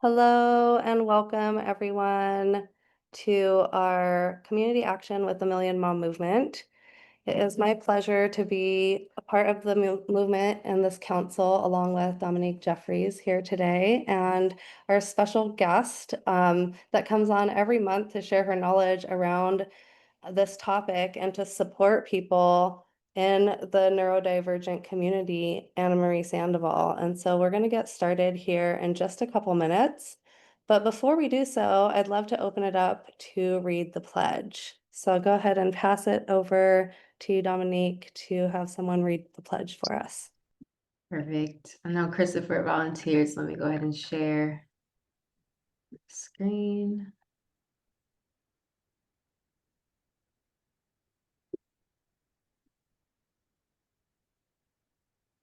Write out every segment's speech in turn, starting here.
Hello and welcome everyone to our community action with the Million Mom Movement. It is my pleasure to be a part of the movement and this council along with Dominique Jeffries here today and our special guest that comes on every month to share her knowledge around this topic and to support people in the neurodivergent community, Anna Marie Sandoval. And so we're going to get started here in just a couple minutes. But before we do so, I'd love to open it up to read the pledge. So I'll go ahead and pass it over to Dominique to have someone read the pledge for us. Perfect. I know Christopher volunteered, so let me go ahead and share the screen.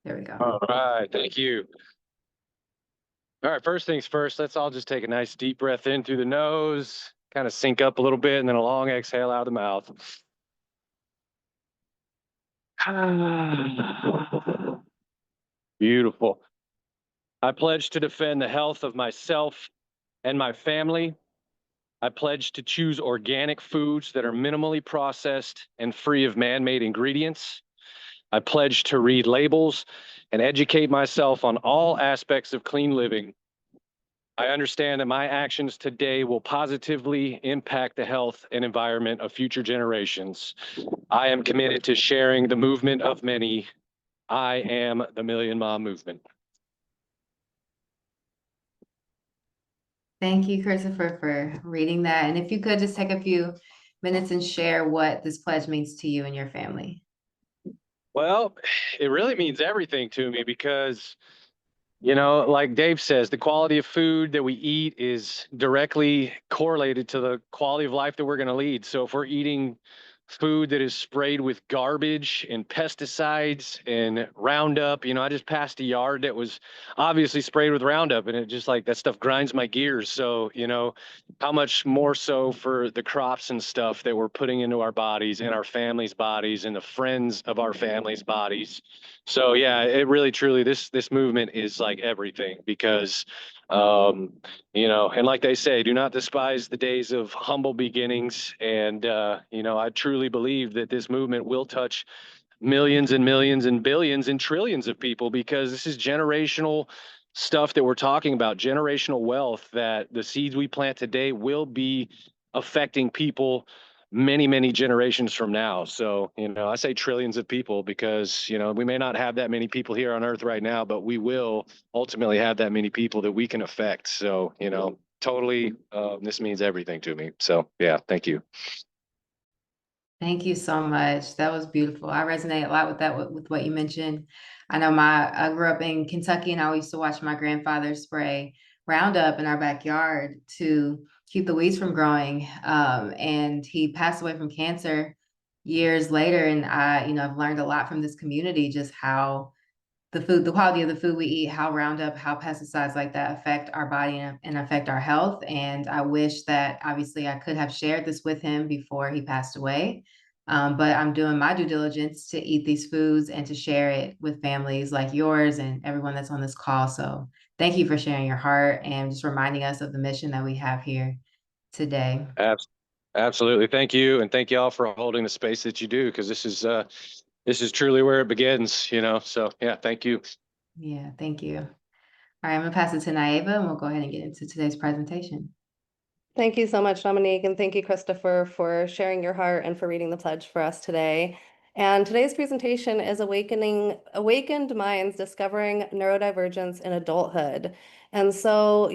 There we go. All right, thank you. All right, first things first, let's all just take a nice deep breath in through the nose, kind of sync up a little bit, and then a long exhale out of the mouth. Beautiful. I pledge to defend the health of myself and my family. I pledge to choose organic foods that are minimally processed and free of man-made ingredients. I pledge to read labels and educate myself on all aspects of clean living. I understand that my actions today will positively impact the health and environment of future generations. I am committed to sharing the movement of many. I am the Million Mom Movement. Thank you, Christopher, for reading that. And if you could just take a few minutes and share what this pledge means to you and your family. Well, it really means everything to me because, like Dave says, the quality of food that we eat is directly correlated to the quality of life that we're going to lead. So if we're eating food that is sprayed with garbage and pesticides and Roundup, I just passed a yard that was obviously sprayed with Roundup, and it just like that stuff grinds my gears. So, how much more so for the crops and stuff that we're putting into our bodies and our families' bodies and the friends of our families' bodies. So yeah, it really truly this movement is like everything because and like they say, do not despise the days of humble beginnings. And I truly believe that this movement will touch millions and millions and billions and trillions of people because this is generational stuff that we're talking about, generational wealth that the seeds we plant today will be affecting people many, many generations from now. So, I say trillions of people because, we may not have that many people here on Earth right now, but we will ultimately have that many people that we can affect. So, totally, this means everything to me. So, yeah, thank you. Thank you so much. That was beautiful. I resonate a lot with that, with what you mentioned. I know I grew up in Kentucky, and I used to watch my grandfather spray Roundup in our backyard to keep the weeds from growing. And he passed away from cancer years later. And I've learned a lot from this community, just how the quality of the food we eat, how Roundup, how pesticides like that affect our body and affect our health. And I wish that obviously I could have shared this with him before he passed away. But I'm doing my due diligence to eat these foods and to share it with families like yours and everyone that's on this call. So thank you for sharing your heart and just reminding us of the mission that we have here today. Absolutely. Thank you. And thank you all for holding the space that you do, because this is truly where it begins, so yeah, thank you. Yeah, thank you. All right, I'm gonna pass it to Naeva and we'll go ahead and get into today's presentation. Thank you so much, Dominique, and thank you, Christopher, for sharing your heart and for reading the pledge for us today. And today's presentation is Awakened Minds Discovering Neurodivergence in Adulthood. And so,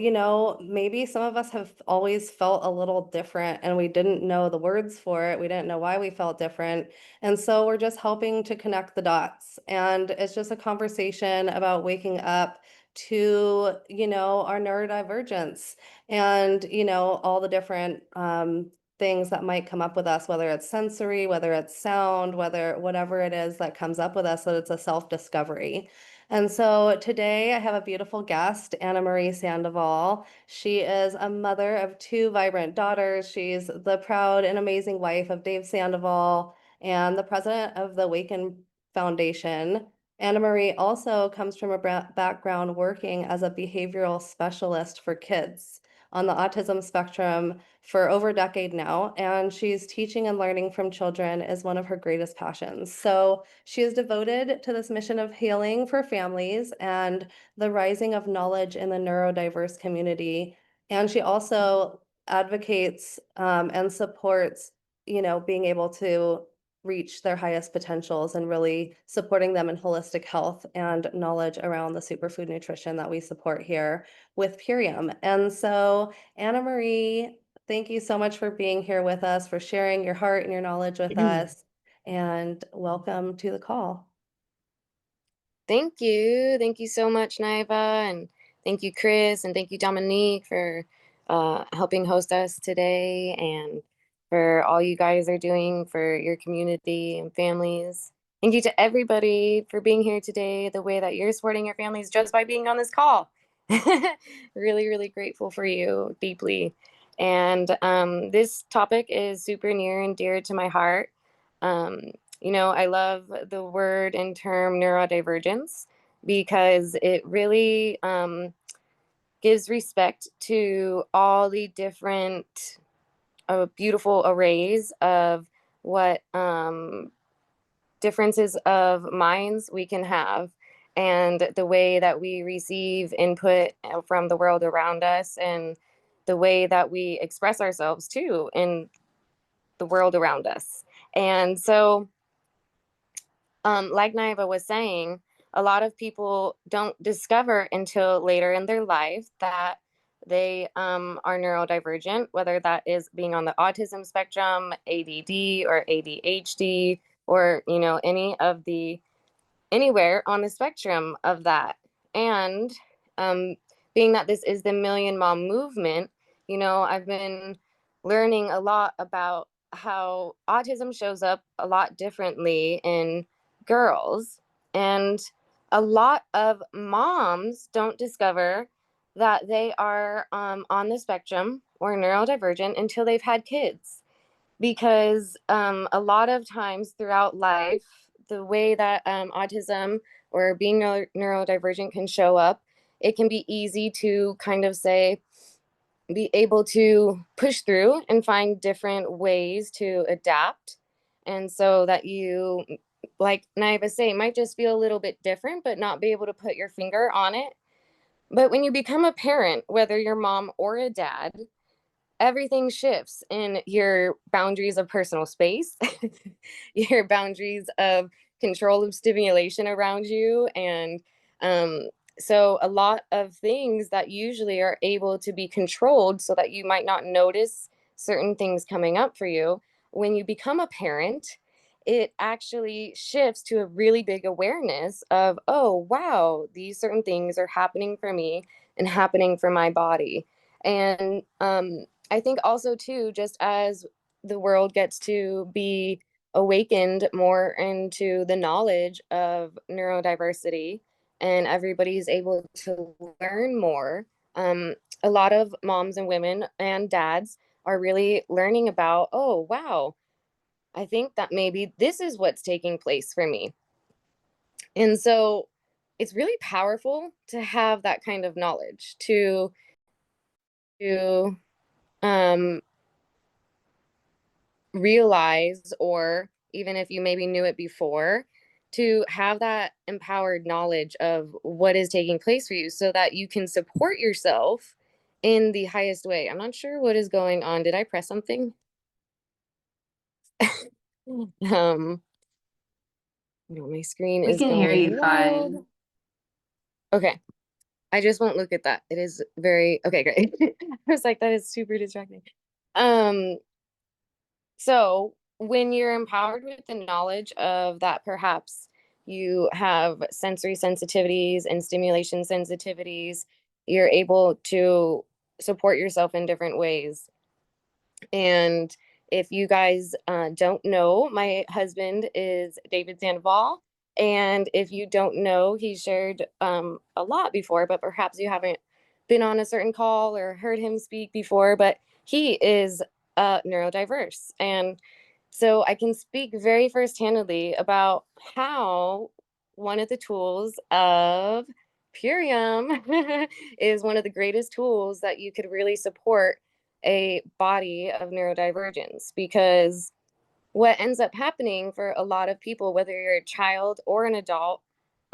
maybe some of us have always felt a little different and we didn't know the words for it. We didn't know why we felt different. And so we're just helping to connect the dots. And it's just a conversation about waking up to, our neurodivergence and all the different things that might come up with us, whether it's sensory, whether it's sound, whatever it is that comes up with us, that it's a self-discovery. And so today I have a beautiful guest, Anna Marie Sandoval. She is a mother of two vibrant daughters. She's the proud and amazing wife of Dave Sandoval and the president of the Awaken Foundation. Anna Marie also comes from a background working as a behavioral specialist for kids on the autism spectrum for over a decade now, and she's teaching and learning from children is one of her greatest passions. So she is devoted to this mission of healing for families and the rising of knowledge in the neurodiverse community. And she also advocates and supports, being able to reach their highest potentials and really supporting them in holistic health and knowledge around the superfood nutrition that we support here with Purium. And so, Anna Marie, thank you so much for being here with us, for sharing your heart and your knowledge with us, and welcome to the call. Thank you. Thank you so much, Naiva, and thank you, Chris, and thank you, Dominique, for helping host us today, and for all you guys are doing for your community and families. Thank you to everybody for being here today, the way that you're supporting your families just by being on this call. Really, really grateful for you deeply. And this topic is super near and dear to my heart. I love the word and term neurodivergence because it really gives respect to all the different beautiful arrays of what differences of minds we can have, and the way that we receive input from the world around us, and the way that we express ourselves too in the world around us. And so like Naiva was saying, a lot of people don't discover until later in their life that they are neurodivergent, whether that is being on the autism spectrum, ADD or ADHD, or anywhere on the spectrum of that. And being that this is the Million Mom movement, I've been learning a lot about how autism shows up a lot differently in girls. And a lot of moms don't discover that they are on the spectrum or neurodivergent until they've had kids. Because a lot of times throughout life, the way that autism or being neurodivergent can show up, it can be easy to kind of be able to push through and find different ways to adapt. And so that you, like Naiva say, might just feel a little bit different, but not be able to put your finger on it. But when you become a parent, whether you're mom or a dad, everything shifts in your boundaries of personal space, your boundaries of control of stimulation around you. And so a lot of things that usually are able to be controlled so that you might not notice certain things coming up for you, when you become a parent, it actually shifts to a really big awareness of, oh, wow, these certain things are happening for me and happening for my body. And I think also too, just as the world gets to be awakened more into the knowledge of neurodiversity and everybody's able to learn more, a lot of moms and women and dads are really learning about, oh, wow, I think that maybe this is what's taking place for me. And so it's really powerful to have that kind of knowledge, to um, realize, or even if you maybe knew it before, to have that empowered knowledge of what is taking place for you so that you can support yourself in the highest way. I'm not sure what is going on. Did I press something? My screen We is can hear you going fine. wild. Okay. I just won't look at that. It is very okay, great. I was like, that is super distracting. So when you're empowered with the knowledge of that, perhaps you have sensory sensitivities and stimulation sensitivities, you're able to support yourself in different ways. And if you guys don't know, my husband is David Sandoval. And if you don't know, he shared a lot before, but perhaps you haven't been on a certain call or heard him speak before, but he is neurodiverse. And so I can speak very first-handedly about how one of the tools of Purium is one of the greatest tools that you could really support a body of neurodivergence, because what ends up happening for a lot of people, whether you're a child or an adult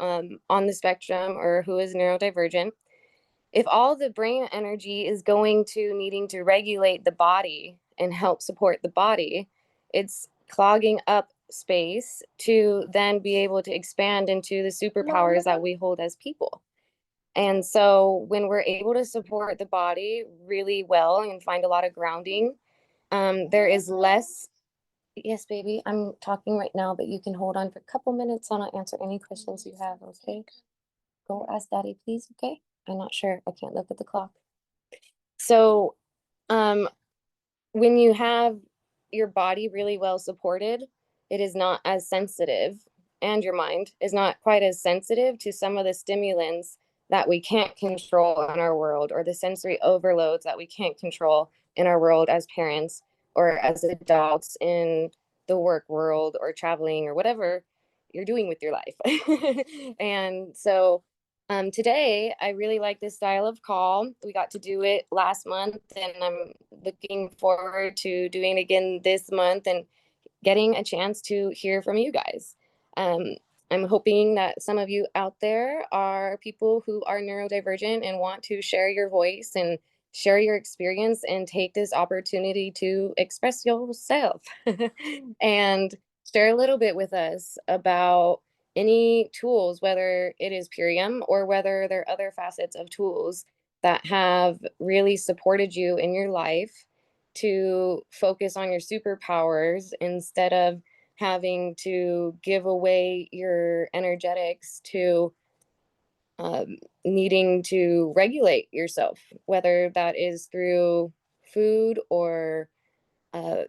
on the spectrum or who is neurodivergent, if all the brain energy is going to needing to regulate the body and help support the body, it's clogging up space to then be able to expand into the superpowers that we hold as people. And so when we're able to support the body really well and find a lot of grounding, there is less. Yes, baby, I'm talking right now, but you can hold on for a couple minutes and I'll answer any questions you have, okay? Go ask daddy, please, okay? I'm not sure. I can't look at the clock. So, when you have your body really well supported, it is not as sensitive, and your mind is not quite as sensitive to some of the stimulants that we can't control in our world, or the sensory overloads that we can't control in our world as parents or as adults in the work world or traveling or whatever you're doing with your life. And so today, I really like this style of call. We got to do it last month, and I'm looking forward to doing it again this month and getting a chance to hear from you guys. Um, I'm hoping that some of you out there are people who are neurodivergent and want to share your voice and share your experience and take this opportunity to express yourself and share a little bit with us about any tools, whether it is Purium or whether there are other facets of tools that have really supported you in your life to focus on your superpowers instead of having to give away your energetics to needing to regulate yourself, whether that is through food or uh,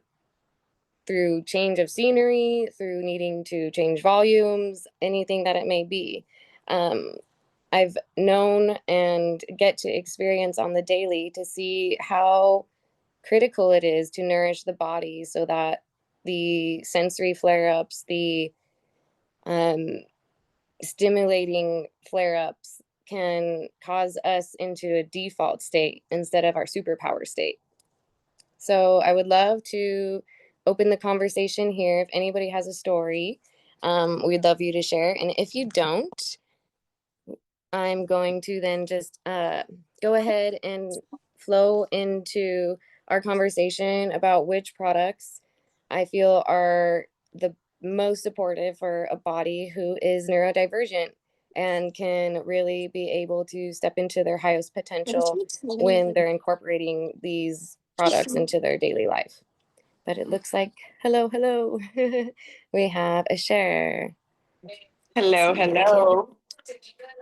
through change of scenery, through needing to change volumes, anything that it may be. I've known and get to experience on the daily to see how critical it is to nourish the body so that the sensory flare-ups, the stimulating flare-ups can cause us into a default state instead of our superpower state. So I would love to open the conversation here. If anybody has a story, we'd love you to share. And if you don't, I'm going to then just go ahead and flow into our conversation about which products I feel are the most supportive for a body who is neurodivergent and can really be able to step into their highest potential when they're incorporating these products into their daily life. But it looks like, hello, we have a share. Hello, hello.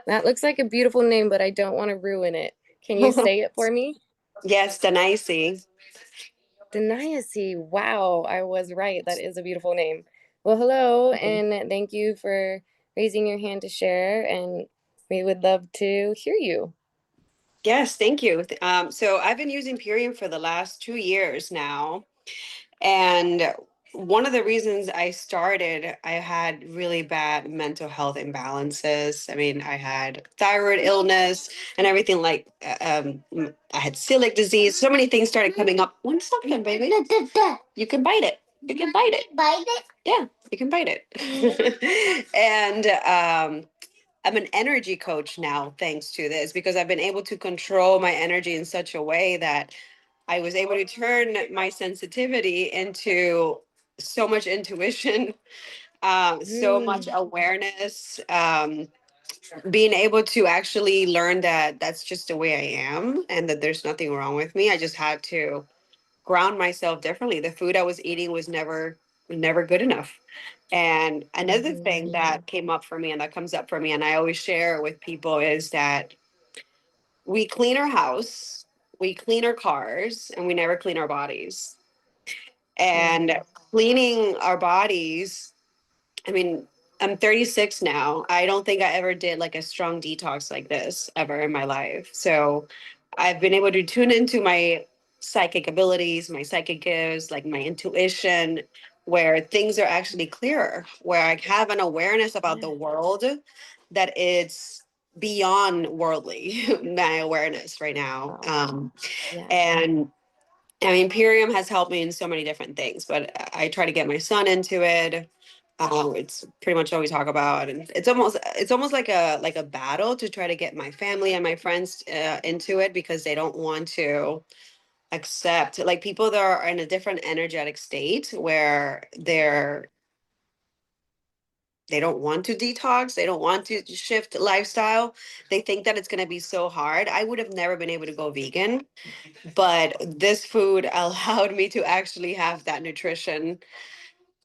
That looks like a beautiful name, but I don't want to ruin it. Can you say it for me? Yes, Denise. Deniacy. Wow, I was right. That is a beautiful name. Well, hello, and thank you for raising your hand to share, and we would love to hear you. Yes, thank you. So I've been using Purium for the last 2 years now. And one of the reasons I started, I had really bad mental health imbalances. I mean, I had thyroid illness and everything I had celiac disease. So many things started coming up. One second, baby. You can bite it. You can bite it. Bite it? Yeah, you can bite it. And I'm an energy coach now, thanks to this, because I've been able to control my energy in such a way that I was able to turn my sensitivity into so much intuition, so much awareness, being able to actually learn that that's just the way I am and that there's nothing wrong with me. I just had to ground myself differently. The food I was eating was never good enough. And another thing that came up for me and that comes up for me, and I always share with people, is that we clean our house, we clean our cars, and we never clean our bodies. And cleaning our bodies, I mean, I'm 36 now. I don't think I ever did like a strong detox like this ever in my life. So I've been able to tune into my psychic abilities, my psychic gifts, like my intuition, where things are actually clearer, where I have an awareness about the world that it's beyond worldly my awareness right now. Yeah. And I mean, Imperium has helped me in so many different things, but I try to get my son into it. It's pretty much what we talk about, and it's almost like a battle to try to get my family and my friends into it, because they don't want to accept, like, people that are in a different energetic state where they don't want to detox, they don't want to shift lifestyle. They think that it's going to be so hard. I would have never been able to go vegan, but this food allowed me to actually have that nutrition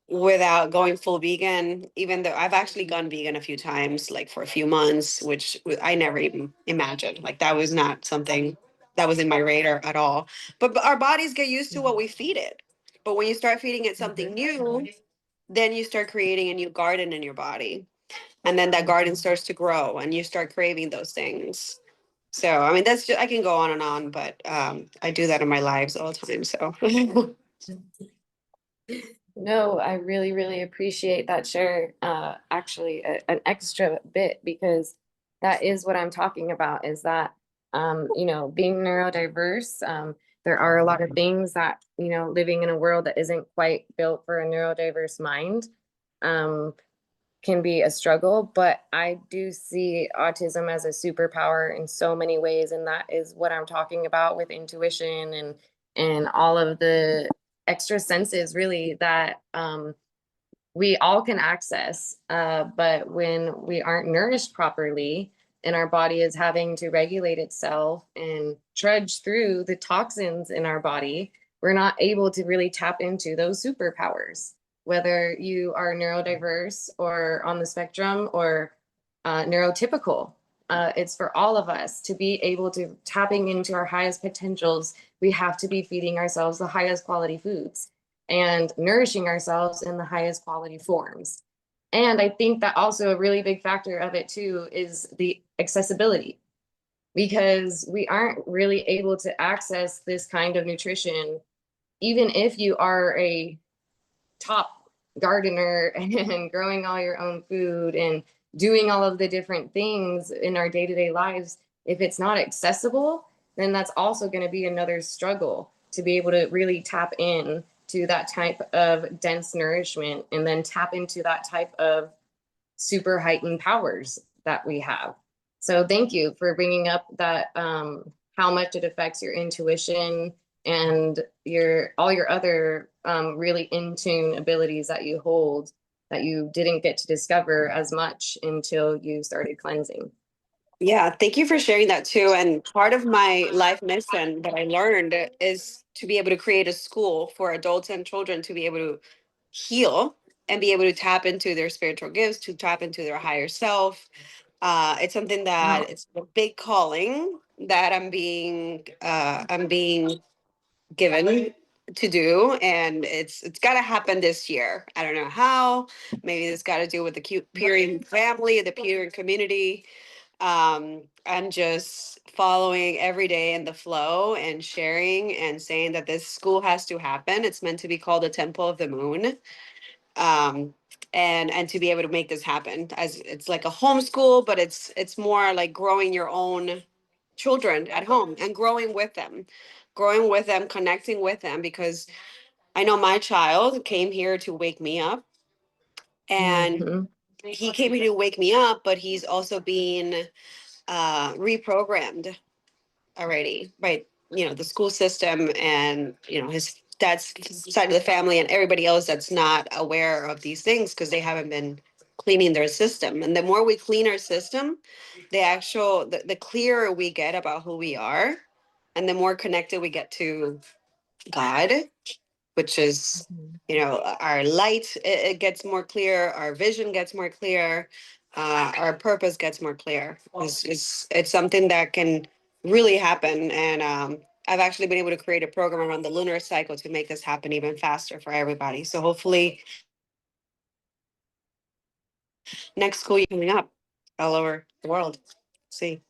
without going full vegan, even though I've actually gone vegan a few times, like for a few months, which I never even imagined. Like, that was not something that was in my radar at all. But our bodies get used to what we feed it. But when you start feeding it something new, then you start creating a new garden in your body. And then that garden starts to grow and you start craving those things. So, I mean, that's just, I can go on and on, but I do that in my lives all the time. So, No, I really, really appreciate that share. Actually, an extra bit, because that is what I'm talking about, is that, being neurodiverse, there are a lot of things that, living in a world that isn't quite built for a neurodiverse mind, um, can be a struggle. But I do see autism as a superpower in so many ways. And that is what I'm talking about with intuition and all of the extra senses, really, that we all can access. But when we aren't nourished properly and our body is having to regulate itself and trudge through the toxins in our body, we're not able to really tap into those superpowers. Whether you are neurodiverse or on the spectrum or neurotypical, it's for all of us to be able to tapping into our highest potentials. We have to be feeding ourselves the highest quality foods and nourishing ourselves in the highest quality forms. And I think that also a really big factor of it too is the accessibility, because we aren't really able to access this kind of nutrition, even if you are a top gardener and growing all your own food and doing all of the different things in our day-to-day lives. If it's not accessible, then that's also going to be another struggle to be able to really tap in to that type of dense nourishment and then tap into that type of super heightened powers that we have. So thank you for bringing up that, how much it affects your intuition and all your other really in tune abilities that you hold that you didn't get to discover as much until you started cleansing. yeah, thank you for sharing that too. And part of my life mission that I learned is to be able to create a school for adults and children to be able to heal and be able to tap into their spiritual gifts, to tap into their higher self. It's something that Wow. it's a big calling that I'm being given to do, and it's got to happen this year. I don't know how. Maybe it's got to do with the Purian family, the Purian community. I'm just following every day in the flow and sharing and saying that this school has to happen. It's meant to be called the Temple of the Moon. Um, and to be able to make this happen, as it's like a homeschool, but it's more like growing your own children at home and growing with them, connecting with them, because I know my child came here to wake me up, and Mhm. he came here to wake me up, but he's also being reprogrammed already by the school system, and his dad's side of the family and everybody else that's not aware of these things because they haven't been cleaning their system. And the more we clean our system, the clearer we get about who we are, and the more connected we get to God, which is our light. It gets more clear, our vision gets more clear, our purpose gets more clear. It's something that can really happen, and I've actually been able to create a program around the lunar cycle to make this happen even faster for everybody. So hopefully next school year coming up all over the world. See.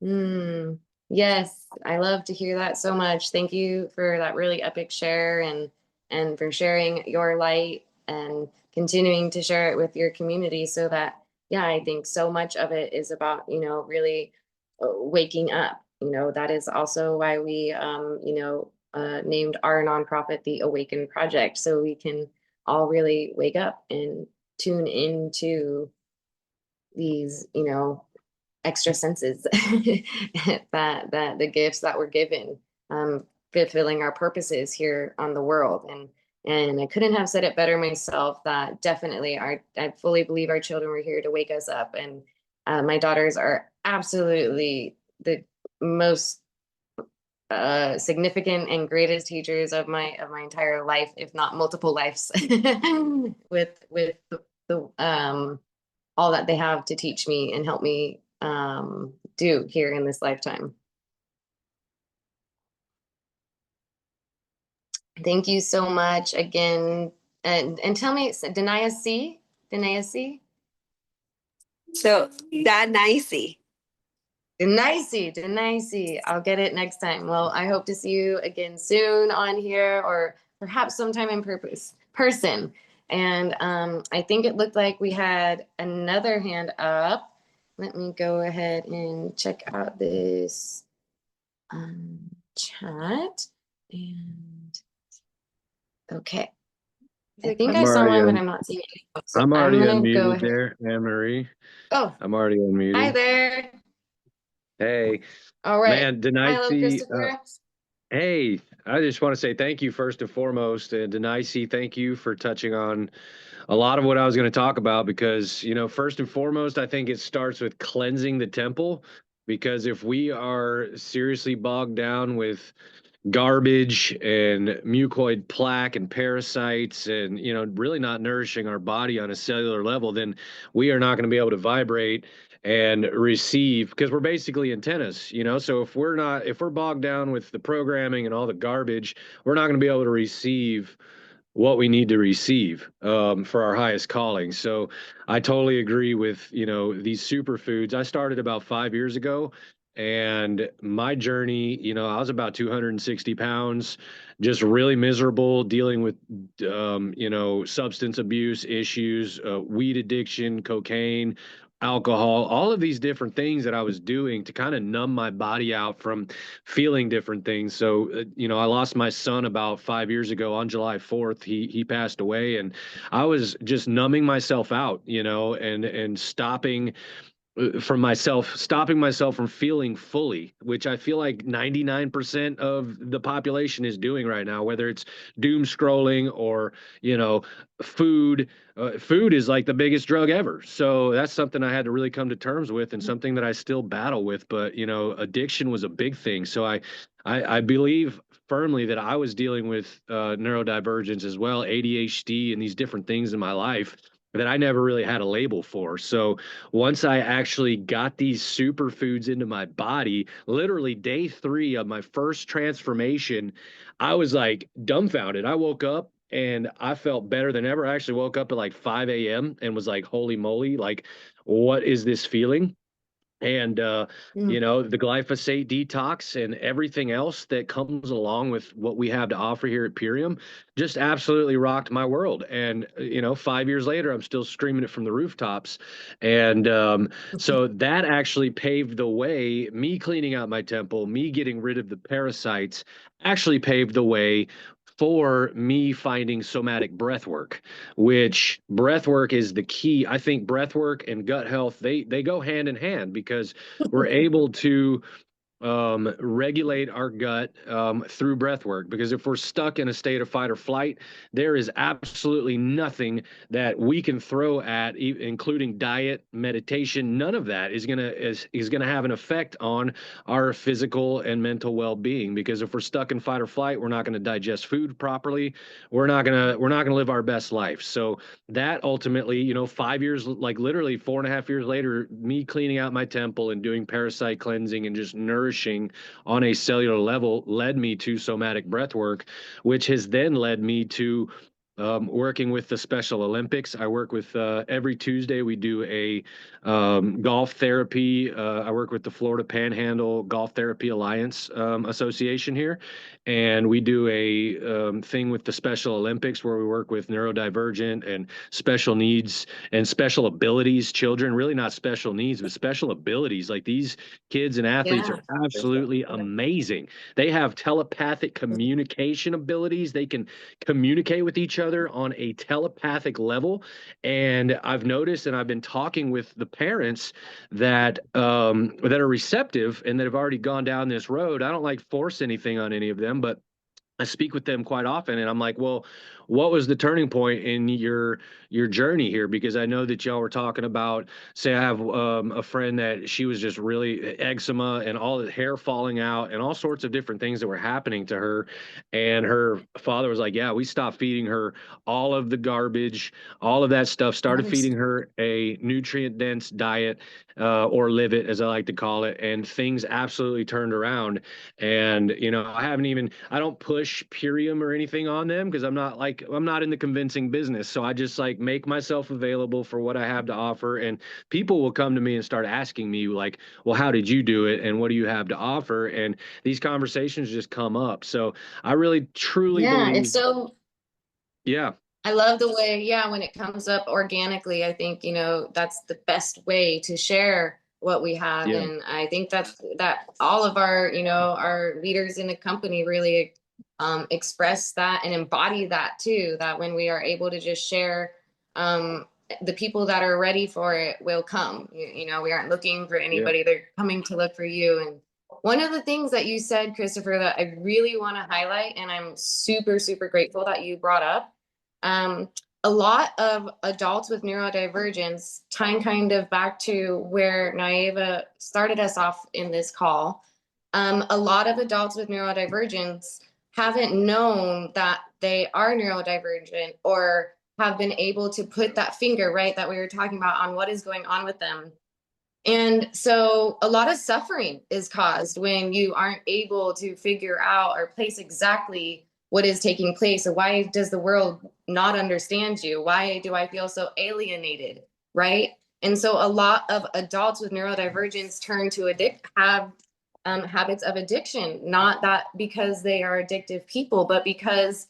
Yes, I love to hear that so much. Thank you for that really epic share. And and for sharing your light and continuing to share it with your community, so that, yeah, I think so much of it is about, really waking up. That is also why we, named our nonprofit the Awaken Project, so we can all really wake up and tune into these, extra senses that the gifts that we're given, fulfilling our purposes here on the world. And I couldn't have said it better myself, that definitely I fully believe our children were here to wake us up. And my daughters are absolutely the most significant and greatest teachers of my entire life, if not multiple lives, with the all that they have to teach me and help me do here in this lifetime. Thank you so much again. And tell me, Denia C? Denia C? So that nicey. Denise. I'll get it next time. Well, I hope to see you again soon on here, or perhaps sometime in person. And I think it looked like we had another hand up. Let me go ahead and check out this chat. And okay. I think I saw one, but I'm not seeing it. So I'm already gonna go unmuted ahead. there, Anne-Marie. Oh, I'm already unmuted. hi there. Hey, All right. man, Hello, Christopher. hey, I just want to say thank you first and foremost. And Denise, thank you for touching on a lot of what I was going to talk about, because, first and foremost, I think it starts with cleansing the temple. Because if we are seriously bogged down with garbage and mucoid plaque and parasites and really not nourishing our body on a cellular level, then we are not going to be able to vibrate and receive, because we're basically antennas. So if we're bogged down with the programming and all the garbage, we're not going to be able to receive what we need to receive for our highest calling. So I totally agree with these superfoods. I started about 5 years ago, and my journey, I was about 260 pounds, just really miserable, dealing with substance abuse issues, weed addiction, cocaine, alcohol, all of these different things that I was doing to kind of numb my body out from feeling different things. So, I lost my son about 5 years ago on July 4th. He passed away, and I was just numbing myself out, and stopping myself from feeling fully, which I feel like 99% of the population is doing right now, whether it's doom scrolling or, food. Food is like the biggest drug ever. So that's something I had to really come to terms with, and something that I still battle with. But, addiction was a big thing. So I believe firmly that I was dealing with neurodivergence as well, ADHD, and these different things in my life that I never really had a label for. So once I actually got these superfoods into my body, literally day 3 of my first transformation, I was like dumbfounded. I woke up and I felt better than ever. I actually woke up at like 5 a.m. and was like, holy moly, like, what is this feeling? And the glyphosate detox and everything else that comes along with what we have to offer here at Purium just absolutely rocked my world. And 5 years later, I'm still screaming it from the rooftops. And so that actually paved the way. Me cleaning out my temple, me getting rid of the parasites, actually paved the way for me finding somatic breath work, which breath work is the key. I think breath work and gut health, they go hand in hand, because we're able to regulate our gut through breath work. Because if we're stuck in a state of fight or flight, there is absolutely nothing that we can throw at, including diet, meditation. None of that is gonna have an effect on our physical and mental well-being. Because if we're stuck in fight or flight, we're not going to digest food properly. We're not gonna live our best life. So that ultimately, 5 years, like literally 4.5 years later, me cleaning out my temple and doing parasite cleansing and just nourishing on a cellular level led me to somatic breath work, which has then led me to working with the Special Olympics. I work with every Tuesday we do a golf therapy. I work with the Florida Panhandle Golf Therapy Alliance Association here, and we do a thing with the Special Olympics where we work with neurodivergent and special needs and special abilities children. Really not special needs, but special abilities. Like these kids and athletes Yeah. are absolutely amazing. They have telepathic communication abilities. They can communicate with each other on a telepathic level. And I've noticed, and I've been talking with the parents that are receptive and that have already gone down this road. I don't like force anything on any of them, but I speak with them quite often, and I'm like, well, what was the turning point in your journey here? Because I know that y'all were talking about, say, I have a friend that she was just really eczema and all the hair falling out and all sorts of different things that were happening to her. And her father was like, yeah, we stopped feeding her all of the garbage, all of that stuff, started Nice. feeding her a nutrient dense diet, or live it, as I like to call it, and things absolutely turned around. And I don't push Purium or anything on them because I'm not in the convincing business. So I just like make myself available for what I have to offer, and people will come to me and start asking me like, well, how did you do it and what do you have to offer? And these conversations just come up. So I really truly Yeah, believe, it's so yeah, I love the way, yeah, when it comes up organically, I think, that's the best way to share what we have. yeah, And I think that all of our, our leaders in the company really express that and embody that too, that when we are able to just share, um, the people that are ready for it will come. We aren't looking for yeah. anybody, they're coming to look for you. And one of the things that you said, Christopher, that I really want to highlight, and I'm super, super grateful that you brought up, um, a lot of adults with neurodivergence, tying kind of back to where Naeva started us off in this call, a lot of adults with neurodivergence haven't known that they are neurodivergent or have been able to put that finger, right, that we were talking about on what is going on with them. And so a lot of suffering is caused when you aren't able to figure out or place exactly what is taking place. So why does the world not understand you? Why do I feel so alienated? Right. And so a lot of adults with neurodivergence turn to have habits of addiction, not that because they are addictive people, but because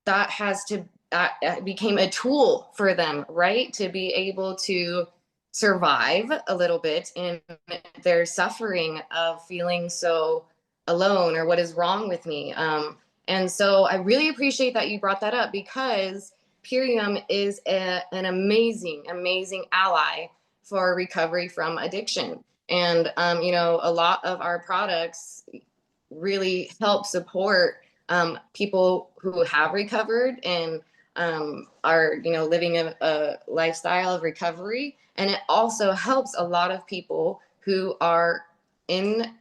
that became a tool for them, right? To be able to survive a little bit in their suffering of feeling so alone or what is wrong with me. And so I really appreciate that you brought that up because Purium is an amazing, amazing ally for recovery from addiction. And, a lot of our products really help support people who have recovered and are living a lifestyle of recovery, and it also helps a lot of people who are in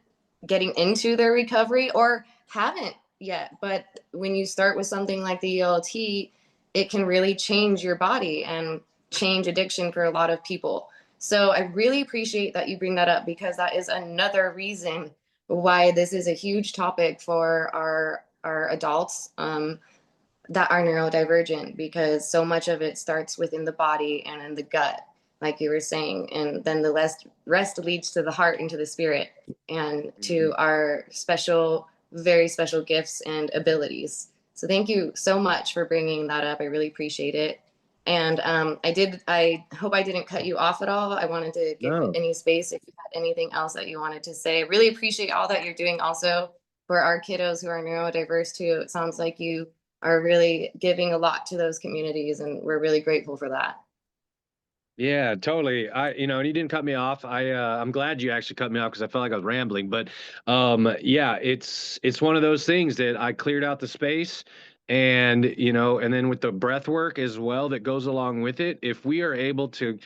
getting into their recovery or haven't yet. But when you start with something like the ELT, it can really change your body and change addiction for a lot of people. So I really appreciate that you bring that up because that is another reason why this is a huge topic for our adults that are neurodivergent, because so much of it starts within the body and in the gut, like you were saying, and then the rest leads to the heart and to the spirit and to our special, very special gifts and abilities. So thank you so much for bringing that up. I really appreciate it. And I hope I didn't cut you off at all. I wanted to give No. any space if you had anything else that you wanted to say. I really appreciate all that you're doing also for our kiddos who are neurodiverse too. It sounds like you are really giving a lot to those communities, and we're really grateful for that. Yeah, totally. And you didn't cut me off. I'm glad you actually cut me off because I felt like I was rambling. But yeah, it's one of those things that I cleared out the space, and then with the breath work as well that goes along with it. If we are able to,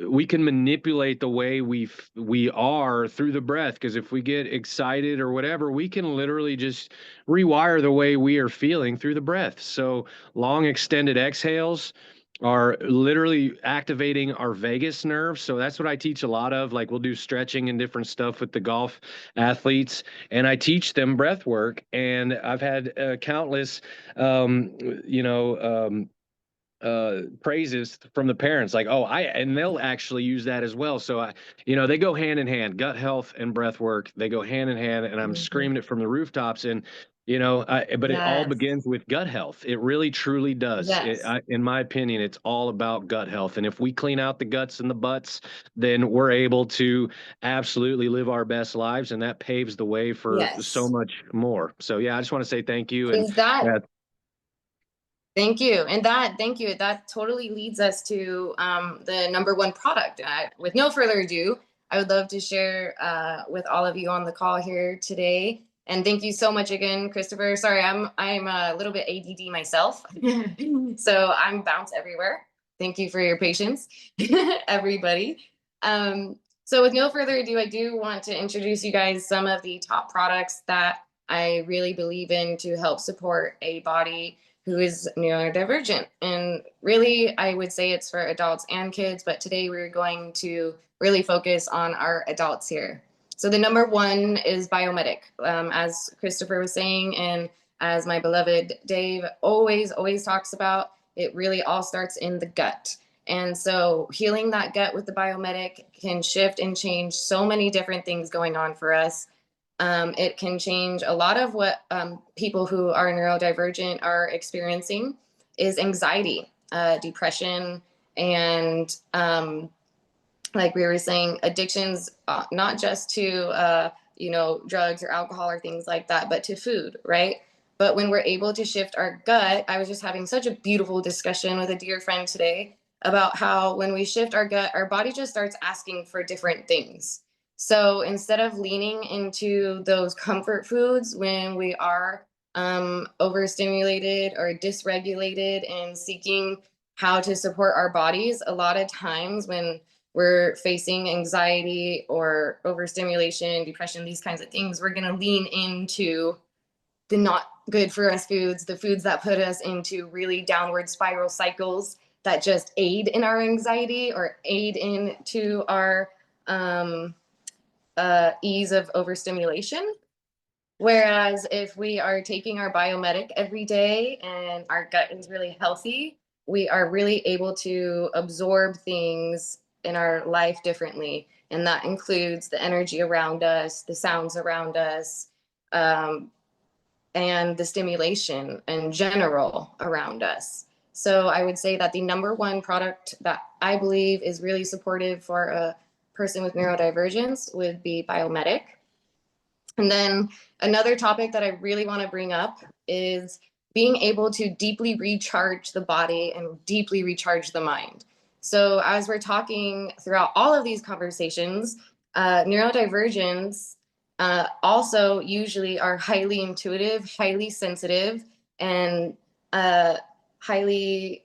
we can manipulate the way we are through the breath, because if we get excited or whatever, we can literally just rewire the way we are feeling through the breath. So long extended exhales are literally activating our vagus nerve. So that's what I teach a lot of. Like we'll do stretching and different stuff with the golf athletes, and I teach them breath work. And I've had countless, you know, praises from the parents, like, oh, and they'll actually use that as well. So they go hand in hand. Gut health and breath work, they go hand in hand, and I'm screaming it from the rooftops. And but it all Yes. begins with gut health. It really truly does. Yes. In my opinion, it's all about gut health. And if we clean out the guts and the butts, then we're able to absolutely live our best lives, and that paves the way for so Yes. much more. So yeah, I just want to say thank you. And Is that yeah, Thank you. And thank you. That totally leads us to the number one product. With no further ado, I would love to share with all of you on the call here today. And thank you so much again, Christopher. Sorry, I'm a little bit ADD myself, so I'm bounce everywhere. Thank you for your patience, everybody. So with no further ado, I do want to introduce you guys some of the top products that I really believe in to help support a body who is neurodivergent. And really, I would say it's for adults and kids, but today we're going to really focus on our adults here. So the number one is Biomedic. As Christopher was saying, and as my beloved Dave always talks about, it really all starts in the gut. And so healing that gut with the Biomedic can shift and change so many different things going on for us. It can change a lot of what people who are neurodivergent are experiencing is anxiety, depression, and like we were saying, addictions, not just to, drugs or alcohol or things like that, but to food, right? But when we're able to shift our gut, I was just having such a beautiful discussion with a dear friend today about how when we shift our gut, our body just starts asking for different things. So instead of leaning into those comfort foods when we are overstimulated or dysregulated and seeking how to support our bodies, a lot of times when we're facing anxiety or overstimulation, depression, these kinds of things, we're going to lean into the not good for us foods, the foods that put us into really downward spiral cycles that just aid in our anxiety or aid into our ease of overstimulation. Whereas if we are taking our Biomedic every day and our gut is really healthy, we are really able to absorb things in our life differently. And that includes the energy around us, the sounds around us, and the stimulation in general around us. So I would say that the number one product that I believe is really supportive for a person with neurodivergence would be Biomedic. And then another topic that I really want to bring up is being able to deeply recharge the body and deeply recharge the mind. So as we're talking throughout all of these conversations, neurodivergence also usually are highly intuitive, highly sensitive, and highly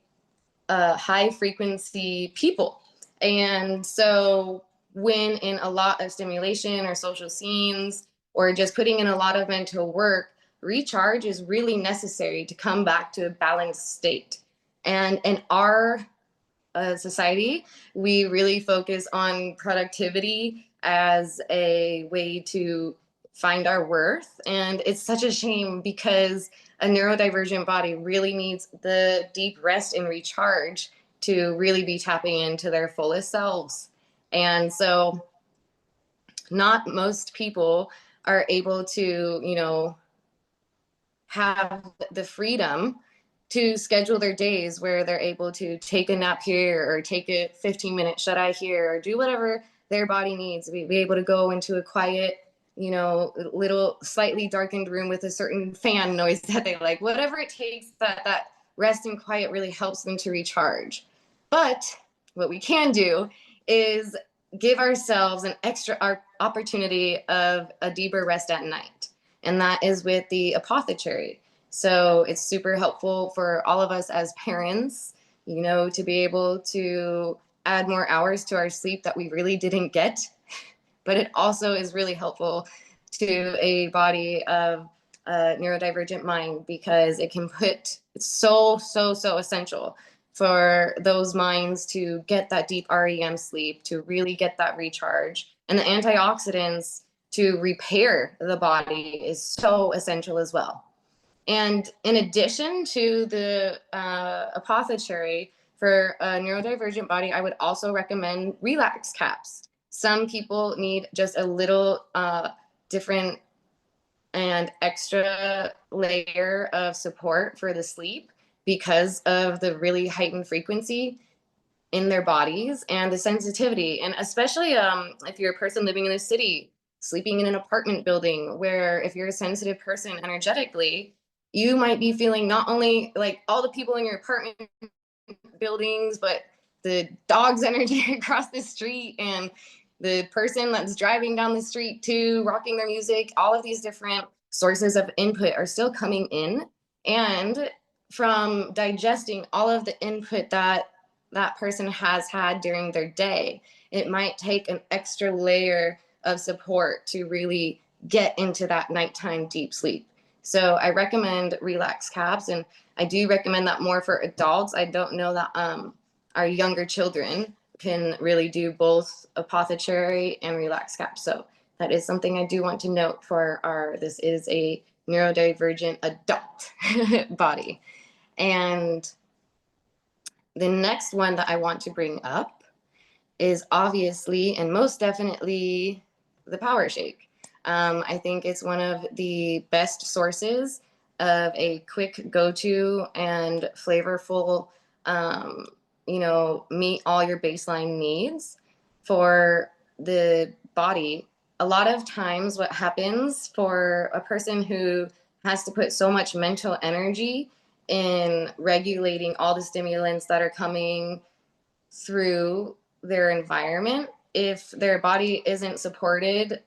high frequency people. And so when in a lot of stimulation or social scenes, or just putting in a lot of mental work, recharge is really necessary to come back to a balanced state. And in our society, we really focus on productivity as a way to find our worth. And it's such a shame because a neurodivergent body really needs the deep rest and recharge to really be tapping into their fullest selves. And so not most people are able to, have the freedom to schedule their days where they're able to take a nap here or take a 15-minute shut-eye here or do whatever their body needs. Be able to go into a quiet, little slightly darkened room with a certain fan noise that they like, whatever it takes, that rest and quiet really helps them to recharge. But what we can do is give ourselves an extra opportunity of a deeper rest at night. And that is with the apothecary. So it's super helpful for all of us as parents, to be able to add more hours to our sleep that we really didn't get. But it also is really helpful to a body of a neurodivergent mind because it can it's so essential for those minds to get that deep REM sleep, to really get that recharge. And the antioxidants to repair the body is so essential as well. And in addition to the apothecary for a neurodivergent body, I would also recommend relax caps. Some people need just a little different and extra layer of support for the sleep because of the really heightened frequency in their bodies and the sensitivity. And especially if you're a person living in a city, sleeping in an apartment building, where if you're a sensitive person energetically, you might be feeling not only like all the people in your apartment buildings, but the dog's energy across the street and the person that's driving down the street too, rocking their music. All of these different sources of input are still coming in. And from digesting all of the input that that person has had during their day, it might take an extra layer of support to really get into that nighttime deep sleep. So I recommend relax caps, and I do recommend that more for adults. I don't know that our younger children can really do both apothecary and relax caps. So that is something I do want to note for this is a neurodivergent adult body. And the next one that I want to bring up is obviously and most definitely the Power Shake. I think it's one of the best sources of a quick go-to and flavorful, meet all your baseline needs for the body. A lot of times what happens for a person who has to put so much mental energy in regulating all the stimulants that are coming through their environment, if their body isn't supported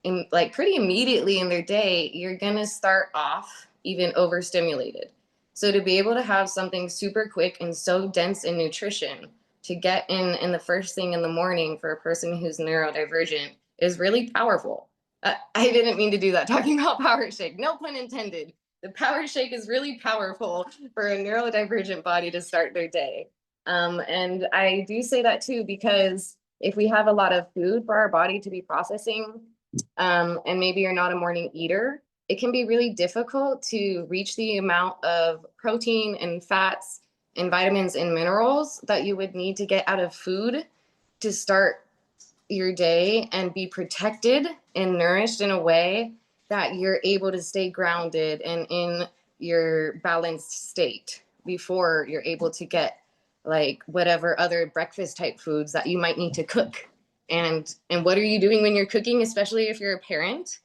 in like pretty immediately in their day, you're gonna start off even overstimulated. So to be able to have something super quick and so dense in nutrition to get in the first thing in the morning for a person who's neurodivergent is really powerful. I didn't mean to do that talking about Power Shake, no pun intended. The Power Shake is really powerful for a neurodivergent body to start their day. And I do say that too, because if we have a lot of food for our body to be processing, and maybe you're not a morning eater, it can be really difficult to reach the amount of protein and fats and vitamins and minerals that you would need to get out of food to start your day and be protected and nourished in a way that you're able to stay grounded and in your balanced state before you're able to get like whatever other breakfast type foods that you might need to cook. And what are you doing when you're cooking, especially if you're a parent?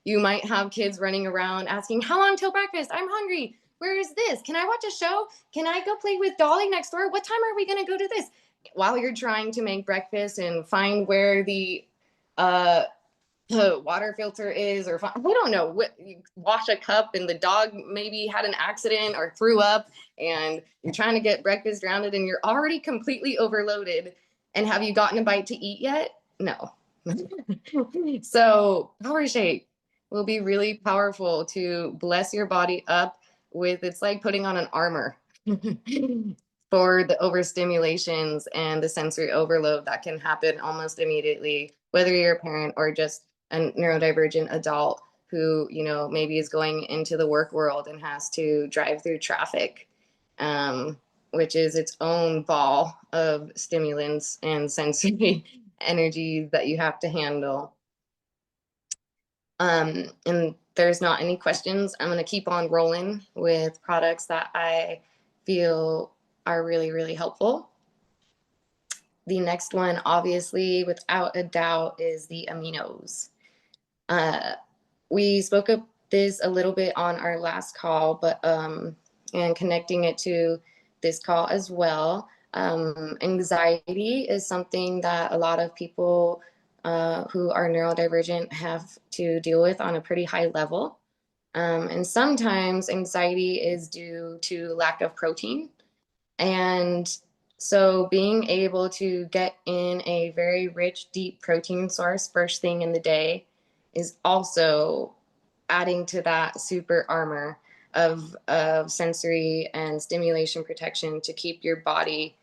You might have kids running around asking, how long till breakfast? I'm hungry. Where is this? Can I watch a show? Can I go play with Dolly next door? What time are we going to go to this? While you're trying to make breakfast and find where the water filter is, or I don't know, you wash a cup and the dog maybe had an accident or threw up, and you're trying to get breakfast rounded and you're already completely overloaded. And have you gotten a bite to eat yet? No. So Power Shake will be really powerful to bless your body up with. It's like putting on an armor for the overstimulations and the sensory overload that can happen almost immediately, whether you're a parent or just a neurodivergent adult who, maybe is going into the work world and has to drive through traffic, which is its own ball of stimulants and sensory energies that you have to handle. And there's not any questions. I'm going to keep on rolling with products that I feel are really, really helpful. The next one, obviously, without a doubt, is the aminos. We spoke of this a little bit on our last call, but and connecting it to this call as well. Anxiety is something that a lot of people who are neurodivergent have to deal with on a pretty high level. And sometimes anxiety is due to lack of protein. And so being able to get in a very rich, deep protein source first thing in the day is also adding to that super armor of sensory and stimulation protection to keep your body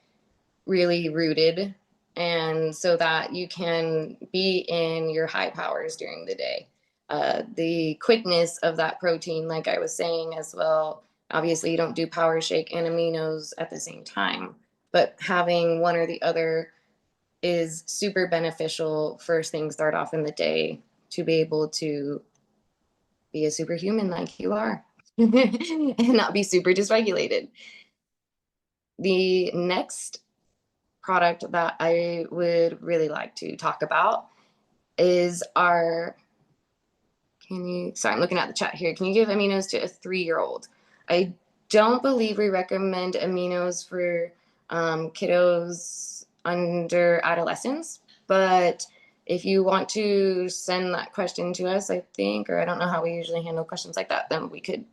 really rooted, and so that you can be in your high powers during the day. the quickness of that protein, like I was saying as well. Obviously, you don't do power shake and aminos at the same time, but having one or the other is super beneficial first thing start off in the day to be able to be a superhuman like you are and not be super dysregulated. The next product that I would really like to talk about is our, sorry, I'm looking at the chat here. Can you give aminos to a 3-year-old? I don't believe we recommend aminos for kiddos under adolescence, but if you want to send that question to us, I think, or I don't know how we usually handle questions like that, then we could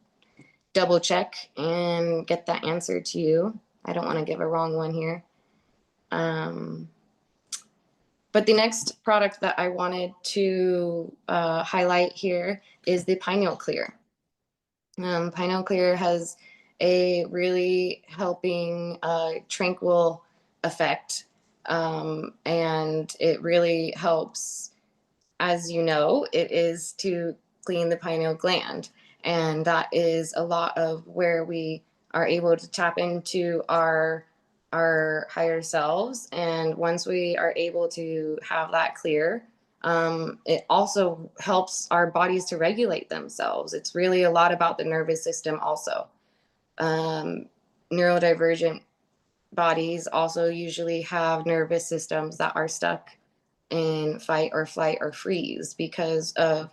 double check and get that answer to you. I don't want to give a wrong one here. But the next product that I wanted to highlight here is the Pineal Clear. Pineal Clear has a really helping tranquil effect, and it really helps, as you know, it is to clean the pineal gland. And that is a lot of where we are able to tap into our higher selves. And once we are able to have that clear, it also helps our bodies to regulate themselves. It's really a lot about the nervous system also. Neurodivergent bodies also usually have nervous systems that are stuck in fight or flight or freeze because of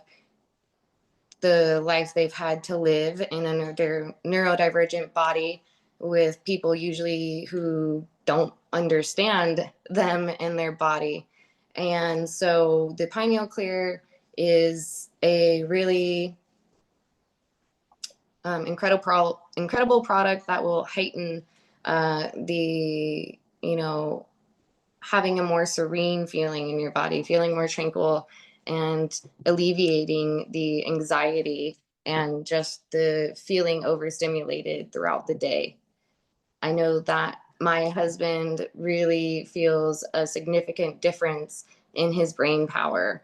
the life they've had to live in a neurodivergent body with people usually who don't understand them and their body. And so the Pineal Clear is a really incredible product that will heighten the, having a more serene feeling in your body, feeling more tranquil, and alleviating the anxiety and just the feeling overstimulated throughout the day. I know that my husband really feels a significant difference in his brain power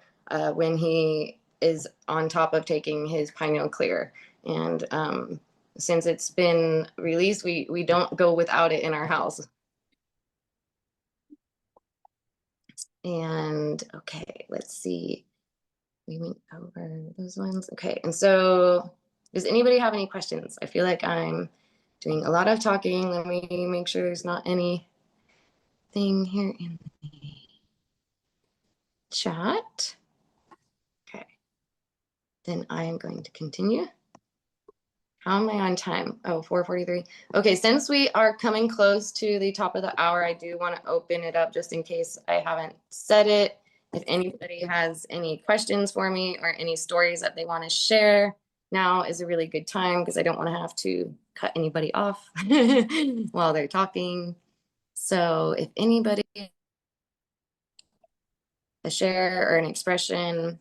when he is on top of taking his Pineal Clear. And since it's been released, we don't go without it in our house. And okay, let's see. We went over those ones. Okay, and so does anybody have any questions? I feel like I'm doing a lot of talking. Let me make sure there's not anything here in the chat. Okay, then I am going to continue. How am I on time? Oh, 4:43. Okay, since we are coming close to the top of the hour, I do want to open it up just in case I haven't said it. If anybody has any questions for me or any stories that they want to share, now is a really good time because I don't want to have to cut anybody off while they're talking. So if anybody a share or an expression,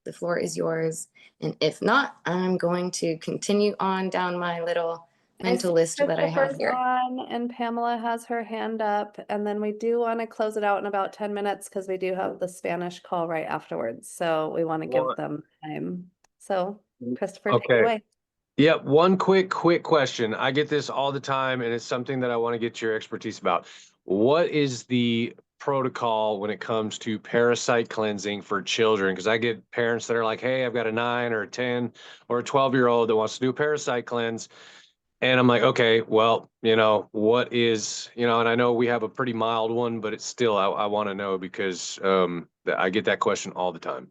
the floor is yours. And if not, I'm going to continue on down my little mental list that I have here. On, and Pamela has her hand up, and then we do want to close it out in about 10 minutes because we do have the Spanish call right afterwards. So we want to give them time. So Christopher, take it away. Yeah, one quick question. I get this all the time, and it's something that I want to get your expertise about. What is the protocol when it comes to parasite cleansing for children? Because I get parents that are like, hey, I've got a 9 or a 10 or a 12-year-old that wants to do a parasite cleanse. And I'm like, okay, well, what is, and I know we have a pretty mild one, but it's still, I want to know because I get that question all the time.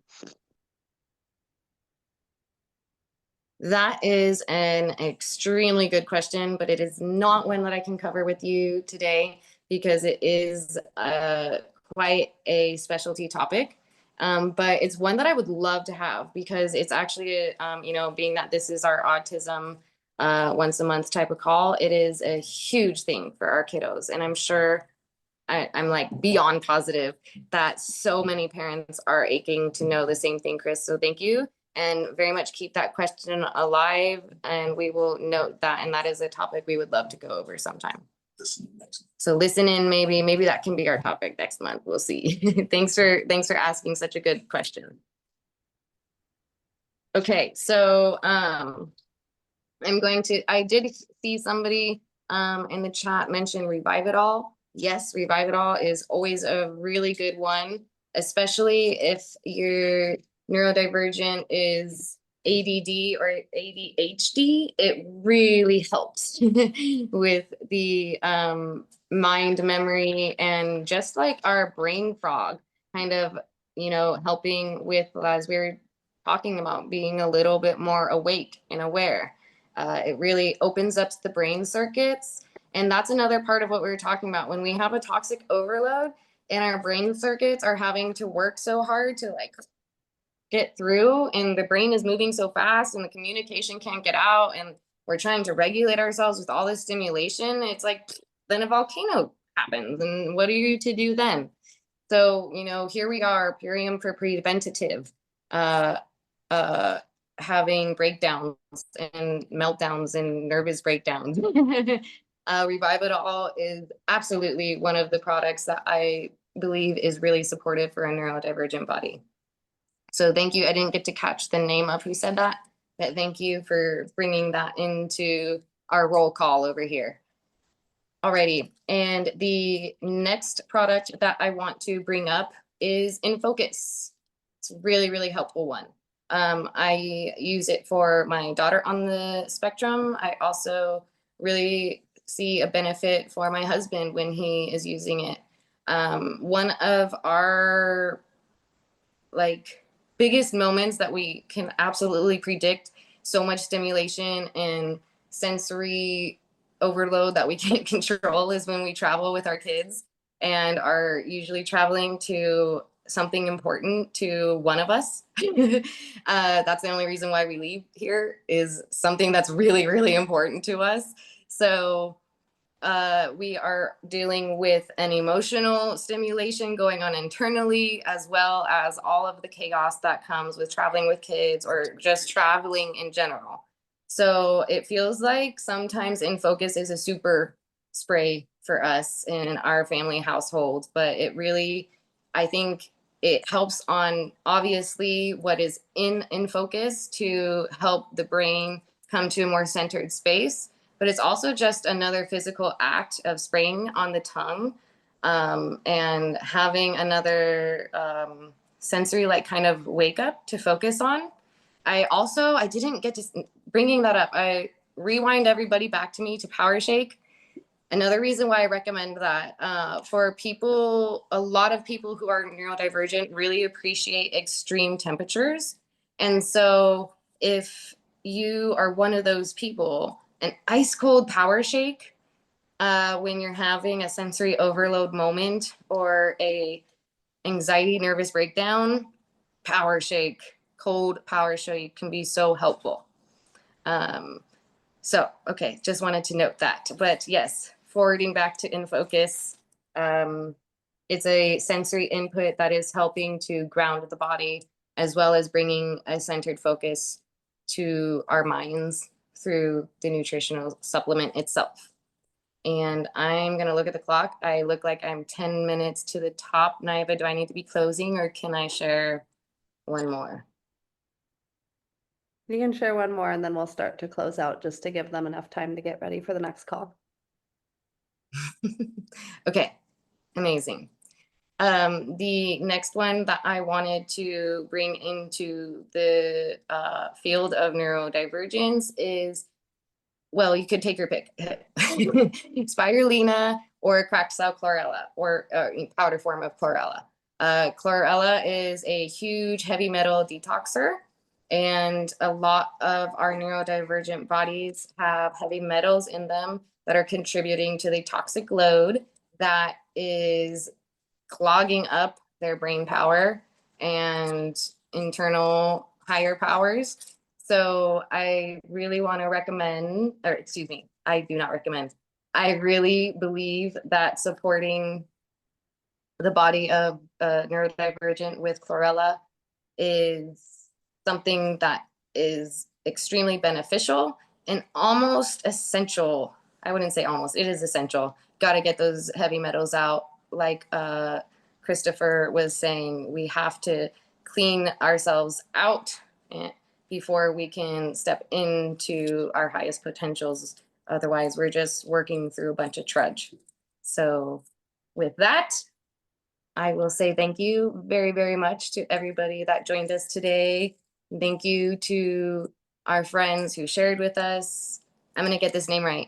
That is an extremely good question, but it is not one that I can cover with you today because it is quite a specialty topic. But it's one that I would love to have because it's actually, being that this is our autism once a month type of call, it is a huge thing for our kiddos. And I'm sure I'm like beyond positive that so many parents are aching to know the same thing, Chris. So thank you. And very much keep that question alive, and we will note that. And that is a topic we would love to go over sometime. So listen in, maybe that can be our topic next month. We'll see. Thanks for asking such a good question. Okay, so I did see somebody in the chat mention Revive It All. Yes, Revive It All is always a really good one, especially if your neurodivergent is ADD or ADHD. It really helps with the mind memory and just like our brain fog, kind of, helping with, as we were talking about, being a little bit more awake and aware. It really opens up the brain circuits. And that's another part of what we were talking about. When we have a toxic overload and our brain circuits are having to work so hard to like get through, and the brain is moving so fast and the communication can't get out, and we're trying to regulate ourselves with all this stimulation, it's like, then a volcano happens. And what are you to do then? So, here we are, Purium for preventative. Uh, Having breakdowns and meltdowns and nervous breakdowns. Revive It All is absolutely one of the products that I believe is really supportive for a neurodivergent body. So thank you. I didn't get to catch the name of who said that, but thank you for bringing that into our roll call over here. Alrighty, and the next product that I want to bring up is In Focus. It's a really, really helpful one. I use it for my daughter on the spectrum. I also really see a benefit for my husband when he is using it. One of our biggest moments that we can absolutely predict so much stimulation and sensory overload that we can't control is when we travel with our kids and are usually traveling to something important to one of us. That's the only reason why we leave here, is something that's really, really important to us. So we are dealing with an emotional stimulation going on internally, as well as all of the chaos that comes with traveling with kids or just traveling in general. So it feels like sometimes In Focus is a super spray for us in our family household, but it really, I think it helps on obviously what is in Focus to help the brain come to a more centered space, but it's also just another physical act of spraying on the tongue, and having another sensory kind of wake up to focus on. I didn't get to bringing that up. I rewind everybody back to me to Power Shake. Another reason why I recommend that for people, a lot of people who are neurodivergent really appreciate extreme temperatures. And so if you are one of those people, an ice cold Power Shake when you're having a sensory overload moment or a anxiety nervous breakdown, Power Shake, cold Power Shake can be so helpful. Okay, just wanted to note that. But yes, forwarding back to In Focus, it's a sensory input that is helping to ground the body, as well as bringing a centered focus to our minds through the nutritional supplement itself. And I'm going to look at the clock. I look like I'm 10 minutes to the top. Naiva, do I need to be closing, or can I share one more? You can share one more and then we'll start to close out, just to give them enough time to get ready for the next call. Okay, amazing. The next one that I wanted to bring into the field of neurodivergence is, well, you could take your pick. Spirulina or cracked cell chlorella, or powder form of chlorella. Chlorella is a huge heavy metal detoxer, and a lot of our neurodivergent bodies have heavy metals in them that are contributing to the toxic load that is clogging up their brain power and internal higher powers. So I really want to recommend, or excuse me, I do not recommend. I really believe that supporting the body of neurodivergent with chlorella is something that is extremely beneficial and almost essential. I wouldn't say almost, it is essential. Got to get those heavy metals out. Like Christopher was saying, we have to clean ourselves out before we can step into our highest potentials. Otherwise, we're just working through a bunch of trudge. So with that, I will say thank you very, very much to everybody that joined us today. Thank you to our friends who shared with us. I'm going to get this name right.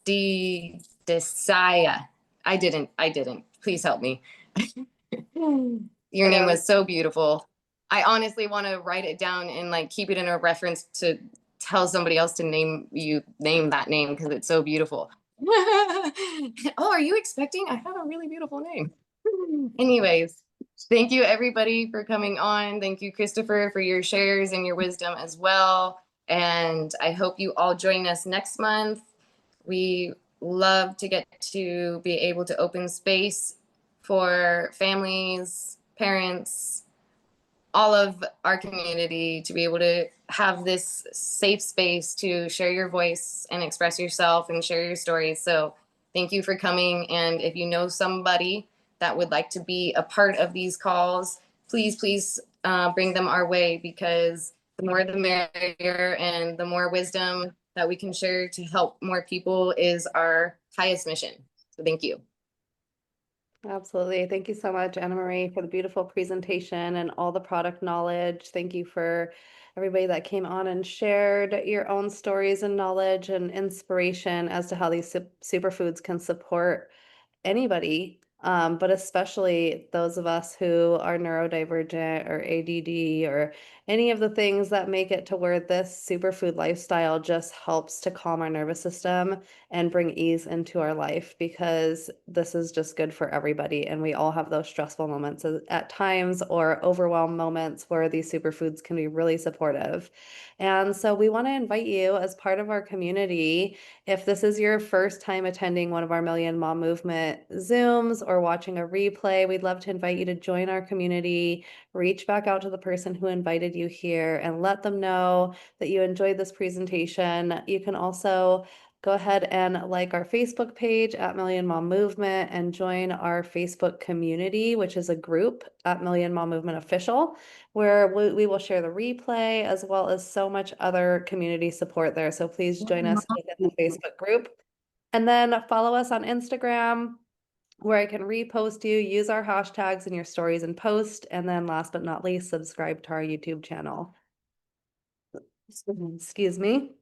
Desaya. I didn't. Please help me. Your name was so beautiful. I honestly want to write it down and like keep it in a reference to tell somebody else to name that name because it's so beautiful. Oh, are you expecting? I have a really beautiful name. Anyways, thank you everybody for coming on. Thank you, Christopher, for your shares and your wisdom as well. And I hope you all join us next month. We love to get to be able to open space for families, parents, all of our community to be able to have this safe space to share your voice and express yourself and share your stories. So thank you for coming. And if you know somebody that would like to be a part of these calls, please bring them our way, because the more the merrier, and the more wisdom that we can share to help more people is our highest mission. So thank you. Absolutely. Thank you so much, Anna Marie, for the beautiful presentation and all the product knowledge. Thank you for everybody that came on and shared your own stories and knowledge and inspiration as to how these superfoods can support anybody, but especially those of us who are neurodivergent or ADD or any of the things that make it to where this superfood lifestyle just helps to calm our nervous system and bring ease into our life, because this is just good for everybody. And we all have those stressful moments at times, or overwhelmed moments, where these superfoods can be really supportive. And so we want to invite you as part of our community. If this is your first time attending one of our Million Mom Movement Zooms or watching a replay, we'd love to invite you to join our community. Reach back out to the person who invited you here and let them know that you enjoyed this presentation. You can also go ahead and like our Facebook page at Million Mom Movement and join our Facebook community, which is a group at Million Mom Movement Official, where we will share the replay as well as so much other community support there. So please join us within the Facebook group. And then follow us on Instagram, where I can repost you, use our hashtags in your stories and post. And then last but not least, subscribe to our YouTube channel. Excuse me.